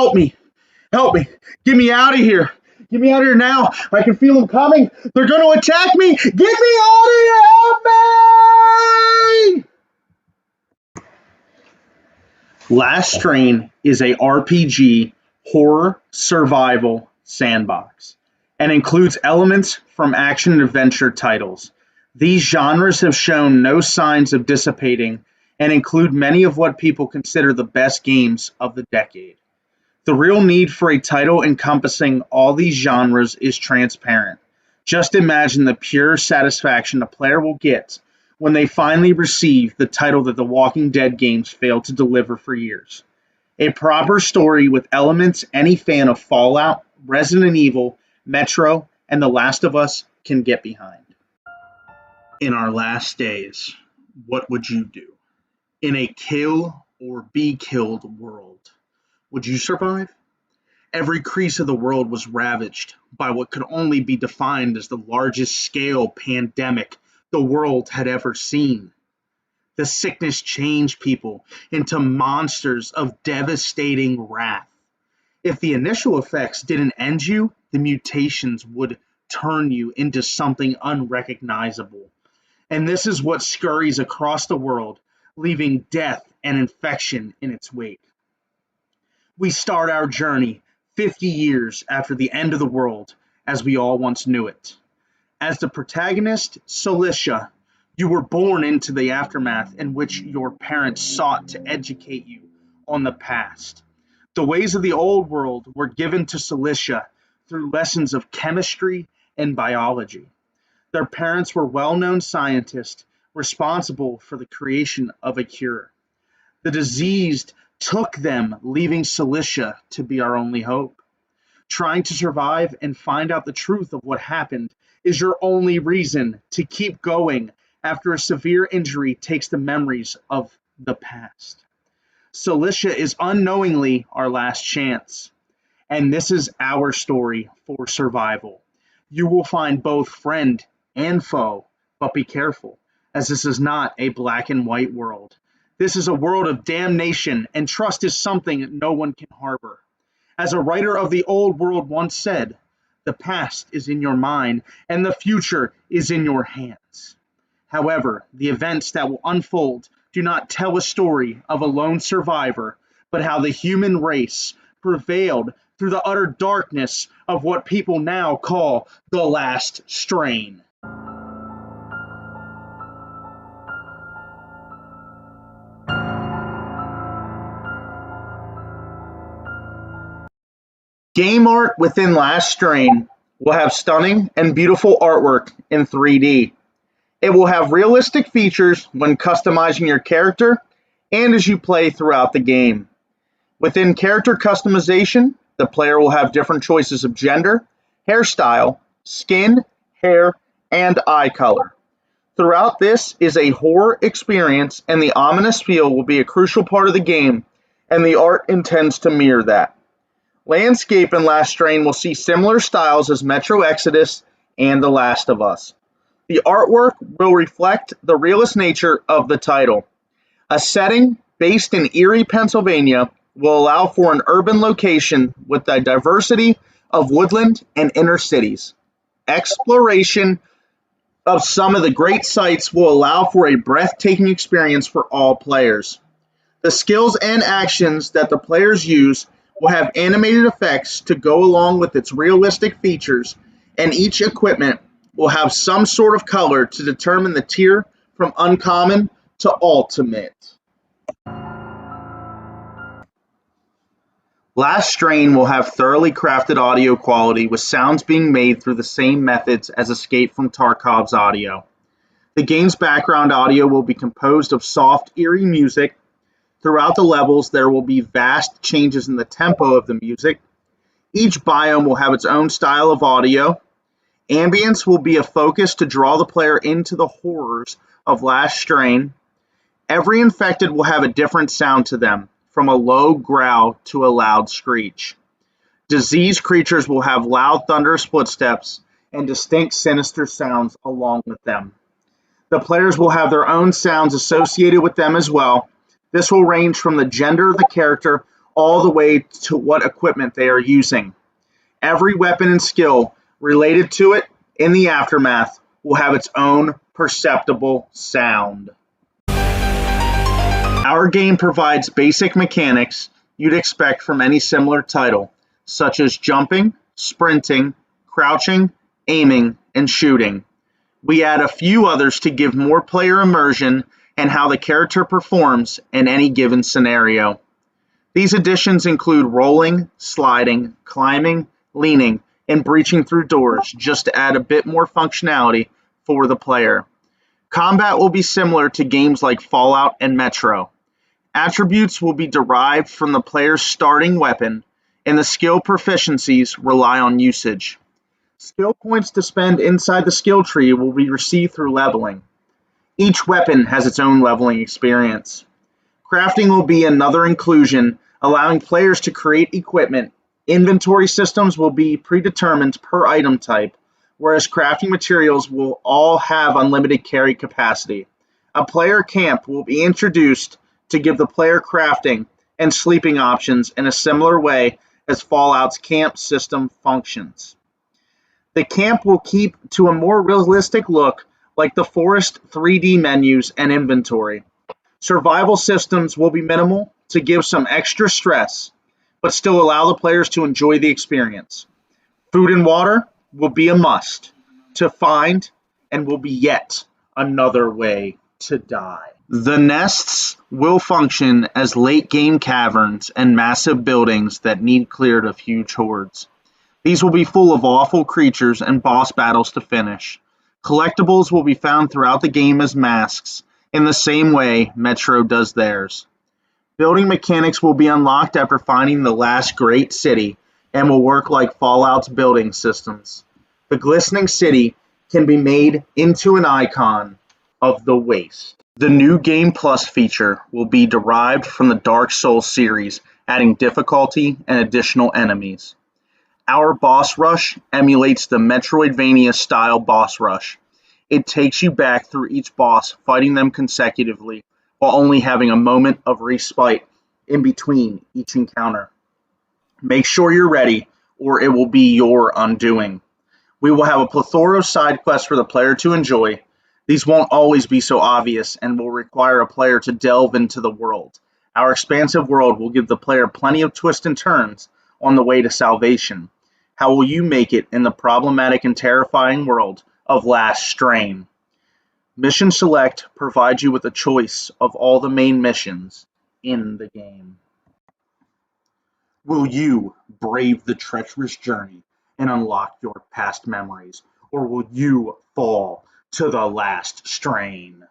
help me. Help me. Get me out of here. Get me out of here now. I can feel them coming. They're going to attack me. Get me out of here. Help me! Last Strain is a RPG horror survival sandbox and includes elements from action and adventure titles. These genres have shown no signs of dissipating and include many of what people consider the best games of the decade. The real need for a title encompassing all these genres is transparent. Just imagine the pure satisfaction a player will get when they finally receive the title that the Walking Dead games failed to deliver for years. A proper story with elements any fan of Fallout, Resident Evil, Metro, and The Last of Us can get behind. In our last days, what would you do? In a kill or be killed world, would you survive? Every crease of the world was ravaged by what could only be defined as the largest scale pandemic the world had ever seen. The sickness changed people into monsters of devastating wrath. If the initial effects didn't end you, the mutations would turn you into something unrecognizable. And this is what scurries across the world, leaving death and infection in its wake. We start our journey 50 years after the end of the world as we all once knew it. As the protagonist, Cilicia, you were born into the aftermath in which your parents sought to educate you on the past. The ways of the old world were given to Cilicia through lessons of chemistry and biology. Their parents were well-known scientists responsible for the creation of a cure. The disease took them, leaving Cilicia to be our only hope. Trying to survive and find out the truth of what happened is your only reason to keep going after a severe injury takes the memories of the past. Cilicia is unknowingly our last chance, and this is our story for survival. You will find both friend and foe, but be careful, as this is not a black and white world. This is a world of damnation, and trust is something no one can harbor. As a writer of the old world once said, the past is in your mind, and the future is in your hands. However, the events that will unfold do not tell a story of a lone survivor, but how the human race prevailed through the utter darkness of what people now call the last strain. Game art within Last Strain will have stunning and beautiful artwork in 3D. It will have realistic features when customizing your character and as you play throughout the game. Within character customization, the player will have different choices of gender, hairstyle, skin, hair, and eye color. Throughout this is a horror experience, and the ominous feel will be a crucial part of the game, and the art intends to mirror that. Landscape in Last Strain will see similar styles as Metro Exodus and The Last of Us. The artwork will reflect the realist nature of the title. A setting based in Erie, Pennsylvania will allow for an urban location with a diversity of woodland and inner cities. Exploration of some of the great sites will allow for a breathtaking experience for all players. The skills and actions that the players use will have animated effects to go along with its realistic features, and each equipment will have some sort of color to determine the tier from uncommon to ultimate. Last Strain will have thoroughly crafted audio quality with sounds being made through the same methods as Escape from Tarkov's audio. The game's background audio will be composed of soft, eerie music. Throughout the levels, there will be vast changes in the tempo of the music. Each biome will have its own style of audio. Ambience will be a focus to draw the player into the horrors of Last Strain. Every infected will have a different sound to them, from a low growl to a loud screech. Diseased creatures will have loud, thunderous footsteps and distinct, sinister sounds along with them. The players will have their own sounds associated with them as well. This will range from the gender of the character all the way to what equipment they are using. Every weapon and skill related to it in the aftermath will have its own perceptible sound. Our game provides basic mechanics you'd expect from any similar title, such as jumping, sprinting, crouching, aiming, and shooting. We add a few others to give more player immersion and how the character performs in any given scenario. These additions include rolling, sliding, climbing, leaning, and breaching through doors, just to add a bit more functionality for the player. Combat will be similar to games like Fallout and Metro. Attributes will be derived from the player's starting weapon, and the skill proficiencies rely on usage. Skill points to spend inside the skill tree will be received through leveling. Each weapon has its own leveling experience. Crafting will be another inclusion, allowing players to create equipment. Inventory systems will be predetermined per item type, whereas crafting materials will all have unlimited carry capacity. A player camp will be introduced to give the player crafting and sleeping options in a similar way as Fallout's camp system functions. The camp will keep to a more realistic look like the Forest 3D menus and inventory. Survival systems will be minimal to give some extra stress, but still allow the players to enjoy the experience. Food and water will be a must to find and will be yet another way to die. The nests will function as late-game caverns and massive buildings that need cleared of huge hordes. These will be full of awful creatures and boss battles to finish. Collectibles will be found throughout the game as masks, in the same way Metro does theirs. Building mechanics will be unlocked after finding the last great city and will work like Fallout's building systems. The glistening city can be made into an icon of the waste. The new Game Plus feature will be derived from the Dark Souls series, adding difficulty and additional enemies. Our boss rush emulates the Metroidvania-style boss rush. It takes you back through each boss, fighting them consecutively, while only having a moment of respite in between each encounter. Make sure you're ready, or it will be your undoing. We will have a plethora of side quests for the player to enjoy. These won't always be so obvious and will require a player to delve into the world. Our expansive world will give the player plenty of twists and turns on the way to salvation. How will you make it in the problematic and terrifying world of Last Strain? Mission Select provides you with a choice of all the main missions in the game. Will you brave the treacherous journey and unlock your past memories, or will you fall to the last strain?